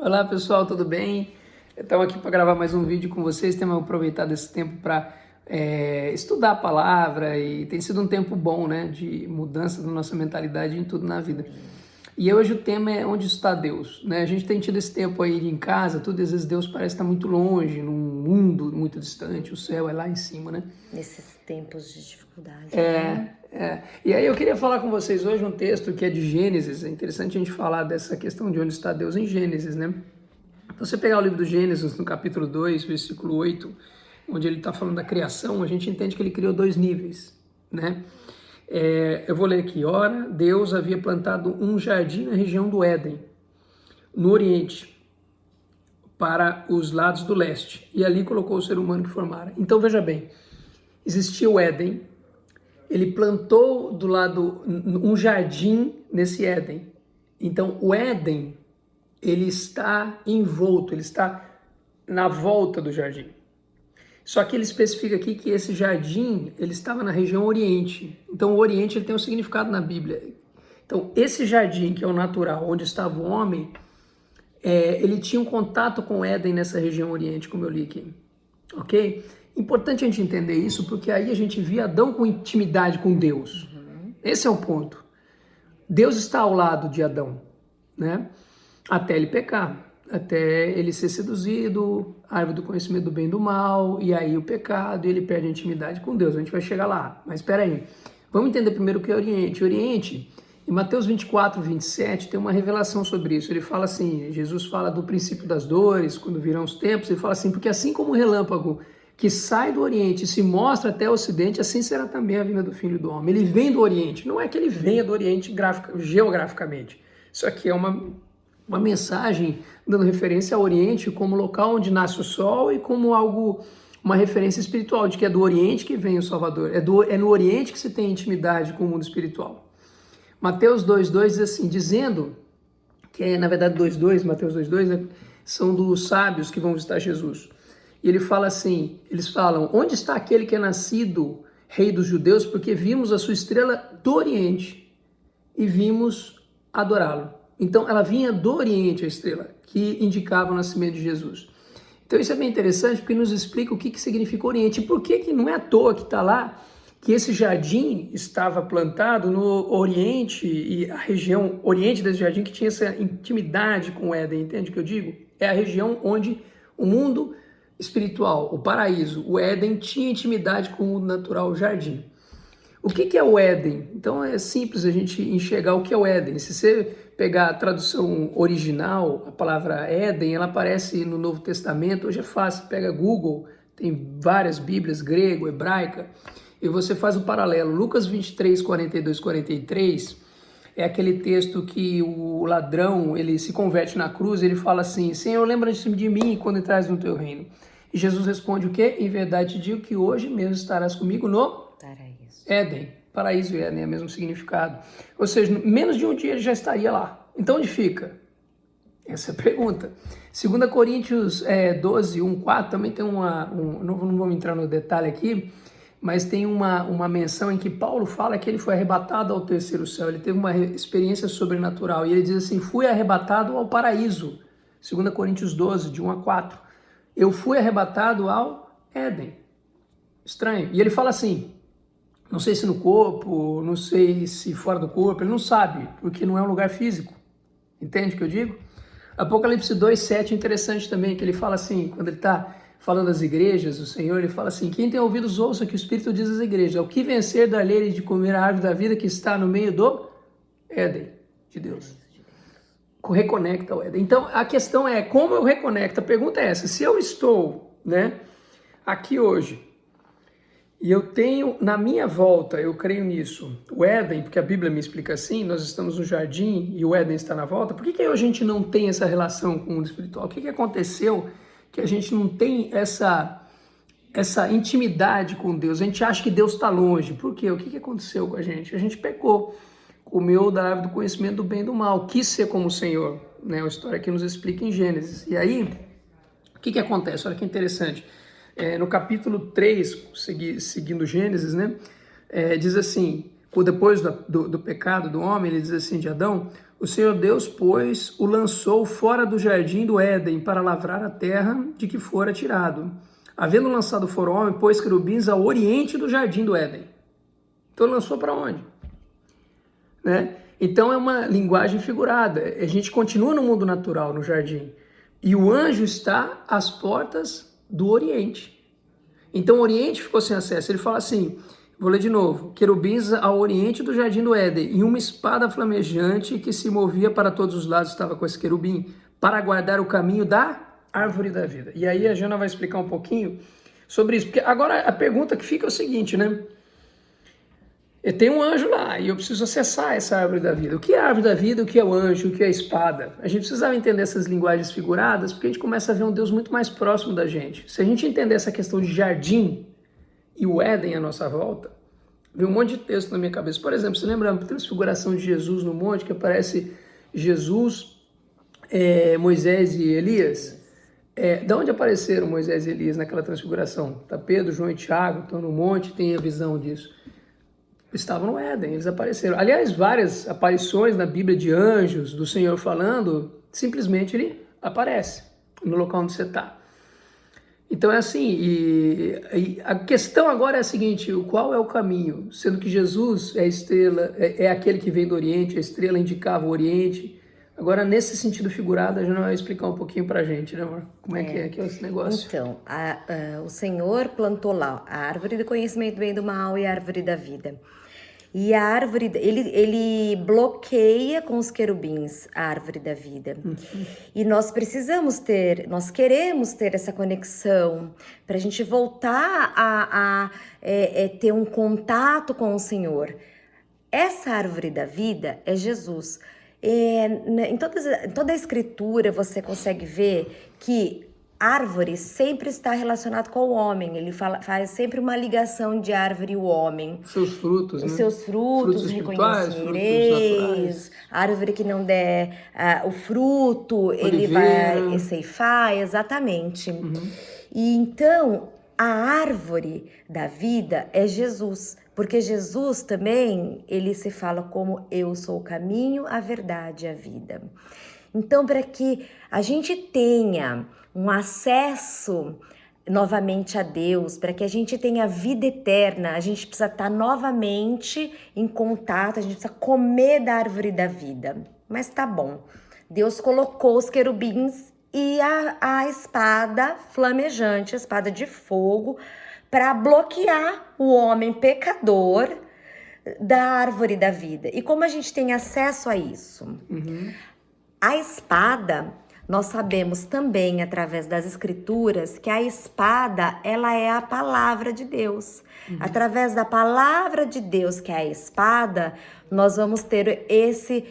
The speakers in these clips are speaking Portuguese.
Olá pessoal, tudo bem? Estamos aqui para gravar mais um vídeo com vocês. Temos aproveitado esse tempo para estudar a palavra e tem sido um tempo bom, né, de mudança da nossa mentalidade em tudo na vida. E hoje o tema é onde está Deus, né? A gente tem tido esse tempo aí em casa, tudo, às vezes Deus parece estar muito longe, num mundo muito distante, o céu é lá em cima, né? Nesses tempos de dificuldade. Né? E aí eu queria falar com vocês hoje um texto que é de Gênesis. É interessante a gente falar dessa questão de onde está Deus em Gênesis, né? Então, você pegar o livro do Gênesis, no capítulo 2, versículo 8, onde ele está falando da criação, a gente entende que ele criou dois níveis, né? Eu vou ler aqui. Ora, Deus havia plantado um jardim na região do Éden, no Oriente, para os lados do leste, e ali colocou o ser humano que formara. Então, veja bem, existia o Éden, ele plantou do lado um jardim nesse Éden. Então, o Éden, ele está envolto, ele está na volta do jardim. Só que ele especifica aqui que esse jardim, ele estava na região Oriente. Então, o Oriente ele tem um significado na Bíblia. Então, esse jardim, que é o natural, onde estava o homem, ele tinha um contato com o Éden nessa região Oriente, como eu li aqui. Ok? Importante a gente entender isso, porque aí a gente via Adão com intimidade com Deus. Esse é o ponto. Deus está ao lado de Adão, né? Até ele pecar, até ele ser seduzido, a árvore do conhecimento do bem e do mal, e aí o pecado, e ele perde a intimidade com Deus. A gente vai chegar lá, mas espera aí. Vamos entender primeiro o que é Oriente. Oriente, em Mateus 24, 27, tem uma revelação sobre isso. Ele fala assim, Jesus fala do princípio das dores, quando virão os tempos, ele fala assim, porque assim como o relâmpago que sai do Oriente e se mostra até o Ocidente, assim será também a vinda do Filho do Homem. Ele vem do Oriente, não é que ele venha do Oriente geograficamente. Isso aqui é uma mensagem dando referência ao Oriente como local onde nasce o sol e como uma referência espiritual, de que é do Oriente que vem o Salvador, é no Oriente que se tem intimidade com o mundo espiritual. Mateus 2,2 diz assim, dizendo, que é na verdade 2,2, Mateus 2,2, né, são dos sábios que vão visitar Jesus. E ele fala assim, eles falam, onde está aquele que é nascido rei dos judeus? Porque vimos a sua estrela do Oriente e vimos adorá-lo. Então, ela vinha do Oriente, a estrela, que indicava o nascimento de Jesus. Então, isso é bem interessante, porque nos explica o que significa Oriente. E por que não é à toa que está lá, que esse jardim estava plantado no Oriente, e a região Oriente desse jardim, que tinha essa intimidade com o Éden, entende o que eu digo? É a região onde o mundo espiritual, o paraíso, o Éden, tinha intimidade com o natural, o jardim. O que é o Éden? Então é simples a gente enxergar o que é o Éden. Se você pegar a tradução original, a palavra Éden, ela aparece no Novo Testamento, hoje é fácil, pega Google, tem várias Bíblias, grego, hebraica, e você faz o paralelo. Lucas 23, 42, 43, é aquele texto que o ladrão, ele se converte na cruz, ele fala assim, Senhor, lembra-te de mim quando entrares no teu reino. E Jesus responde o quê? Em verdade te digo que hoje mesmo estarás comigo no Paraíso. Éden. Paraíso e Éden é o mesmo significado. Ou seja, menos de um dia ele já estaria lá. Então onde fica? Essa é a pergunta. 2 Coríntios 12, 1, 4 também tem não vamos entrar no detalhe aqui, mas tem uma menção em que Paulo fala que ele foi arrebatado ao terceiro céu, ele teve uma experiência sobrenatural, e ele diz assim, fui arrebatado ao paraíso, 2 Coríntios 12, de 1 a 4, eu fui arrebatado ao Éden, estranho, e ele fala assim, não sei se no corpo, não sei se fora do corpo, ele não sabe, porque não é um lugar físico, entende o que eu digo? Apocalipse 2, 7 é interessante também, que ele fala assim, quando ele está falando das igrejas, o Senhor, ele fala assim, quem tem ouvidos ouça que o Espírito diz às igrejas, o que vencer da lei de comer a árvore da vida que está no meio do Éden de Deus. Reconecta o Éden. Então, a questão é, como eu reconecto? A pergunta é essa, se eu estou, né, aqui hoje, e eu tenho na minha volta, eu creio nisso, o Éden, porque a Bíblia me explica assim, nós estamos no jardim e o Éden está na volta, por que a gente não tem essa relação com o mundo espiritual? O que aconteceu que a gente não tem essa intimidade com Deus? A gente acha que Deus está longe. Por quê? O que aconteceu com a gente? A gente pecou, comeu da árvore do conhecimento do bem e do mal, quis ser como o Senhor, né? A história que nos explica em Gênesis. E aí, o que acontece? Olha que interessante. No capítulo 3, seguindo Gênesis, né? Diz assim, depois do pecado do homem, ele diz assim de Adão, O Senhor Deus, pois, o lançou fora do jardim do Éden para lavrar a terra de que fora tirado. Havendo lançado fora o homem, pôs querubins ao oriente do jardim do Éden. Então lançou para onde? Né? Então é uma linguagem figurada. A gente continua no mundo natural, no jardim. E o anjo está às portas do oriente. Então o oriente ficou sem acesso. Ele fala assim, vou ler de novo. Querubins ao oriente do jardim do Éden, e uma espada flamejante que se movia para todos os lados estava com esse querubim, para guardar o caminho da árvore da vida. E aí a Jana vai explicar um pouquinho sobre isso. Porque agora a pergunta que fica é o seguinte, né? Tem um anjo lá e eu preciso acessar essa árvore da vida. O que é a árvore da vida? O que é o anjo? O que é a espada? A gente precisava entender essas linguagens figuradas porque a gente começa a ver um Deus muito mais próximo da gente. Se a gente entender essa questão de jardim e o Éden à nossa volta, vem um monte de texto na minha cabeça. Por exemplo, você lembra a transfiguração de Jesus no monte, que aparece Jesus, Moisés e Elias? Da onde apareceram Moisés e Elias naquela transfiguração? Tá Pedro, João e Tiago estão no monte, tem a visão disso. Estavam no Éden, eles apareceram. Aliás, várias aparições na Bíblia de anjos, do Senhor falando, simplesmente ele aparece no local onde você está. Então é assim, e a questão agora é a seguinte, qual é o caminho? Sendo que Jesus é a estrela, é aquele que vem do Oriente, a estrela indicava o Oriente. Agora, nesse sentido figurado, a gente vai explicar um pouquinho pra gente, né, amor? Como é que é esse negócio? Então, o Senhor plantou lá a árvore do conhecimento do bem e do mal e a árvore da vida. E a árvore, ele bloqueia com os querubins a árvore da vida. E nós queremos ter essa conexão para a gente voltar a ter um contato com o Senhor. Essa árvore da vida é Jesus. Em toda a escritura você consegue ver que árvore sempre está relacionado com o homem. Ele faz sempre uma ligação de árvore e o homem. Seus frutos, né? Os seus frutos reconhecereis. Árvore que não der o fruto, ele vai ceifar, exatamente. E então, a árvore da vida é Jesus. Porque Jesus também, ele se fala como eu sou o caminho, a verdade e a vida. Então, para que a gente tenha um acesso novamente a Deus, para que a gente tenha vida eterna, a gente precisa estar novamente em contato, a gente precisa comer da árvore da vida. Mas tá bom, Deus colocou os querubins e a espada flamejante, a espada de fogo, para bloquear o homem pecador da árvore da vida. E como a gente tem acesso a isso? A espada, nós sabemos também através das escrituras que a espada, ela é a palavra de Deus. Através da palavra de Deus, que é a espada, nós vamos ter esse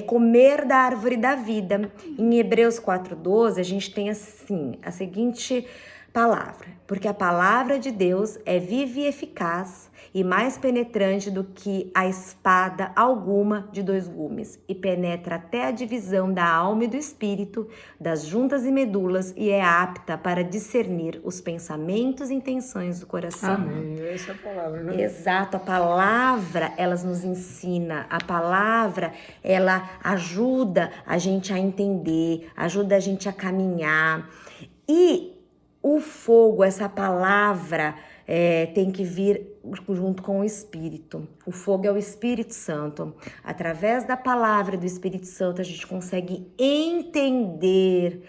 comer da árvore da vida. Em Hebreus 4:12, a gente tem assim a seguinte palavra: porque a palavra de Deus é viva e eficaz e mais penetrante do que a espada alguma de 2 gumes, e penetra até a divisão da alma e do espírito, das juntas e medulas, e é apta para discernir os pensamentos e intenções do coração. Amém, essa é a palavra, né? Exato, a palavra, ela nos ensina, a palavra, ela ajuda a gente a entender, ajuda a gente a caminhar. E o fogo, essa palavra, tem que vir junto com o Espírito. O fogo é o Espírito Santo. Através da palavra do Espírito Santo, a gente consegue entender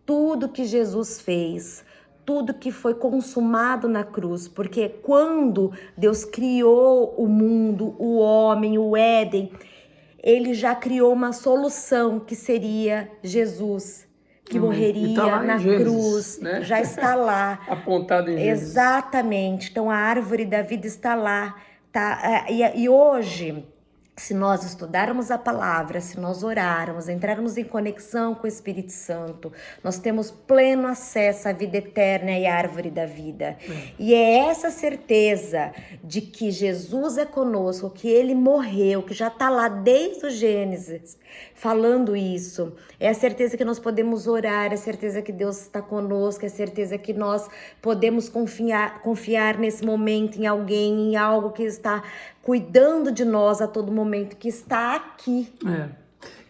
tudo que Jesus fez, tudo que foi consumado na cruz. Porque quando Deus criou o mundo, o homem, o Éden, ele já criou uma solução que seria Jesus, que morreria tá na Gênesis, cruz, né? Já está lá. Apontado em Gênesis. Exatamente. Então a árvore da vida está lá. Tá? E hoje, se nós estudarmos a palavra, se nós orarmos, entrarmos em conexão com o Espírito Santo, nós temos pleno acesso à vida eterna e à árvore da vida. E é essa certeza de que Jesus é conosco, que ele morreu, que já está lá desde o Gênesis, falando isso. É a certeza que nós podemos orar, é a certeza que Deus está conosco, é a certeza que nós podemos confiar nesse momento em alguém, em algo que está cuidando de nós a todo momento, que está aqui.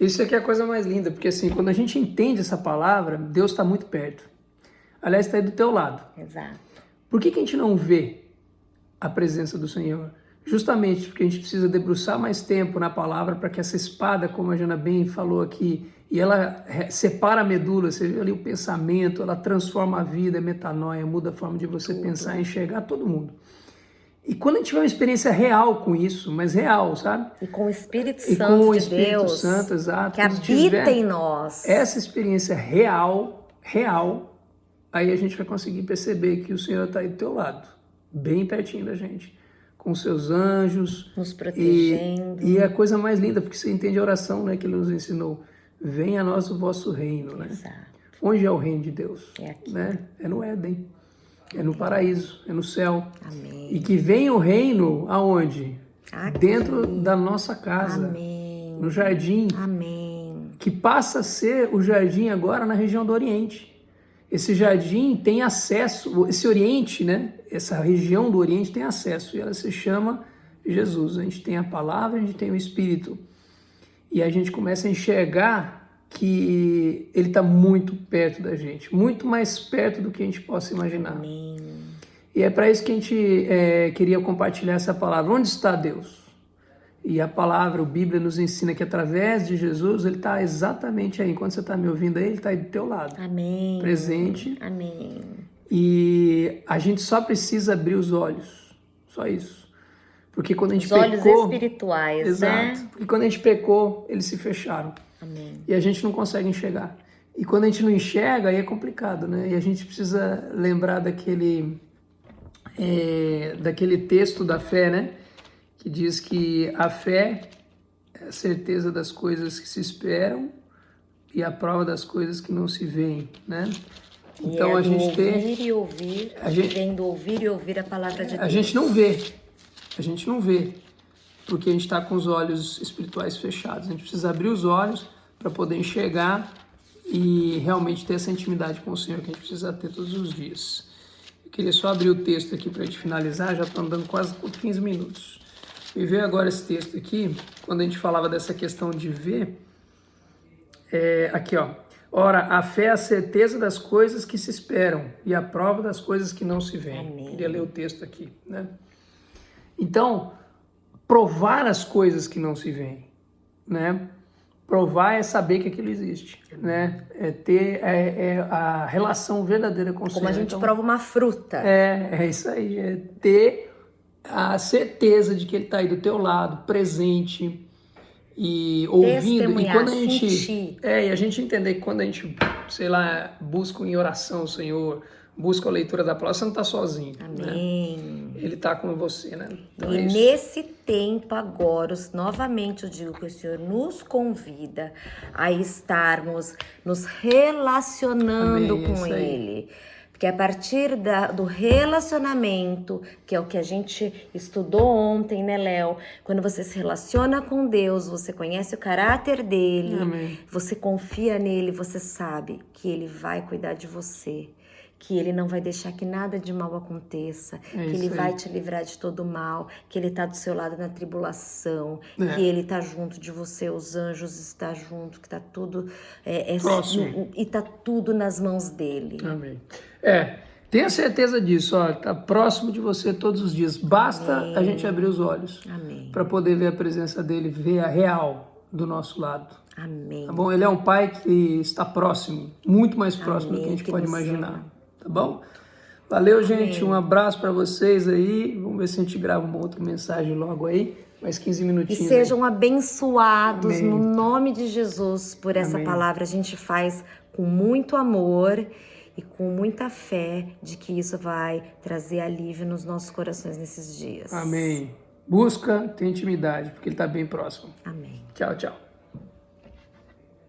Isso aqui é a coisa mais linda, porque assim, quando a gente entende essa palavra, Deus está muito perto. Aliás, está aí do teu lado. Exato. Por que a gente não vê a presença do Senhor? Justamente porque a gente precisa debruçar mais tempo na palavra para que essa espada, como a Jana bem falou aqui, e ela separa a medula, você vê ali o pensamento, ela transforma a vida, é metanoia, muda a forma de você pensar e enxergar todo mundo. E quando a gente tiver uma experiência real com isso, mas real, sabe? E com o Espírito E Santo com o de Espírito Deus, Santo, exato, que habita em nós. Essa experiência real, aí a gente vai conseguir perceber que o Senhor está aí do teu lado, bem pertinho da gente, com seus anjos. Nos protegendo. E é a coisa mais linda, porque você entende a oração, né, que ele nos ensinou. Venha a nós o vosso reino, né? Exato. Onde é o reino de Deus? É aqui. Né? É no Éden, é no paraíso, é no céu. Amém. E que venha o reino aonde? Aqui. Dentro da nossa casa. Amém. No jardim. Amém. Que passa a ser o jardim agora na região do Oriente. Esse jardim tem acesso, esse Oriente, né? Essa região do Oriente tem acesso, e ela se chama Jesus. A gente tem a palavra, a gente tem o Espírito. E a gente começa a enxergar que ele está muito perto da gente, muito mais perto do que a gente possa imaginar. Amém. E é para isso que a gente queria compartilhar essa palavra. Onde está Deus? E a palavra, a Bíblia nos ensina que através de Jesus, ele está exatamente aí. Enquanto você está me ouvindo aí, ele está aí do teu lado. Amém. Presente. Amém. E a gente só precisa abrir os olhos. Só isso. Porque quando a gente Os olhos pecou... espirituais, Exato. né? Porque quando a gente pecou, eles se fecharam. Amém. E a gente não consegue enxergar. E quando a gente não enxerga, aí é complicado, né? E a gente precisa lembrar daquele texto da fé, né? Que diz que a fé é a certeza das coisas que se esperam e a prova das coisas que não se veem, né? Então a gente ouvir e ouvir, vendo ouvir e ouvir a palavra de Deus. A gente não vê, porque a gente está com os olhos espirituais fechados. A gente precisa abrir os olhos para poder enxergar e realmente ter essa intimidade com o Senhor que a gente precisa ter todos os dias. Eu queria só abrir o texto aqui para a gente finalizar, já estamos dando quase 15 minutos. E ver agora esse texto aqui, quando a gente falava dessa questão de ver, aqui ó. Ora, a fé é a certeza das coisas que se esperam e a prova das coisas que não se veem. Amém. Queria ler o texto aqui, né? Então, provar as coisas que não se veem, né? Provar é saber que aquilo existe, né? É ter a relação verdadeira com o Senhor. Como a gente prova uma fruta. É isso aí, é ter a certeza de que Ele está aí do teu lado, presente e ouvindo. E quando a gente sentir. e a gente entender que quando a gente, sei lá, busca em oração o Senhor, busca a leitura da palavra, você não está sozinho. Amém. Né? Ele está com você, né? Então e nesse tempo agora, novamente eu digo que o Senhor nos convida a estarmos nos relacionando com Ele. Porque a partir do relacionamento, que é o que a gente estudou ontem, né, Léo? Quando você se relaciona com Deus, você conhece o caráter dele, Amém. Você confia nele, você sabe que ele vai cuidar de você, que ele não vai deixar que nada de mal aconteça, que ele vai te livrar de todo mal, que ele tá do seu lado na tribulação, que ele tá junto de você, os anjos estão junto, que tá tudo próximo. E tá tudo nas mãos dele. Amém. Tenha certeza disso, ó, tá próximo de você todos os dias. Basta a gente abrir os olhos para poder ver a presença dele, ver a real do nosso lado. Amém. Tá bom? Ele é um pai que está próximo, muito mais próximo do que a gente pode imaginar. Tá bom? Valeu, gente. Um abraço para vocês aí. Vamos ver se a gente grava uma outra mensagem logo aí. Mais 15 minutinhos. E sejam abençoados no nome de Jesus por essa palavra. A gente faz com muito amor e com muita fé de que isso vai trazer alívio nos nossos corações nesses dias. Amém. Busca ter intimidade, porque ele está bem próximo. Amém. Tchau, tchau.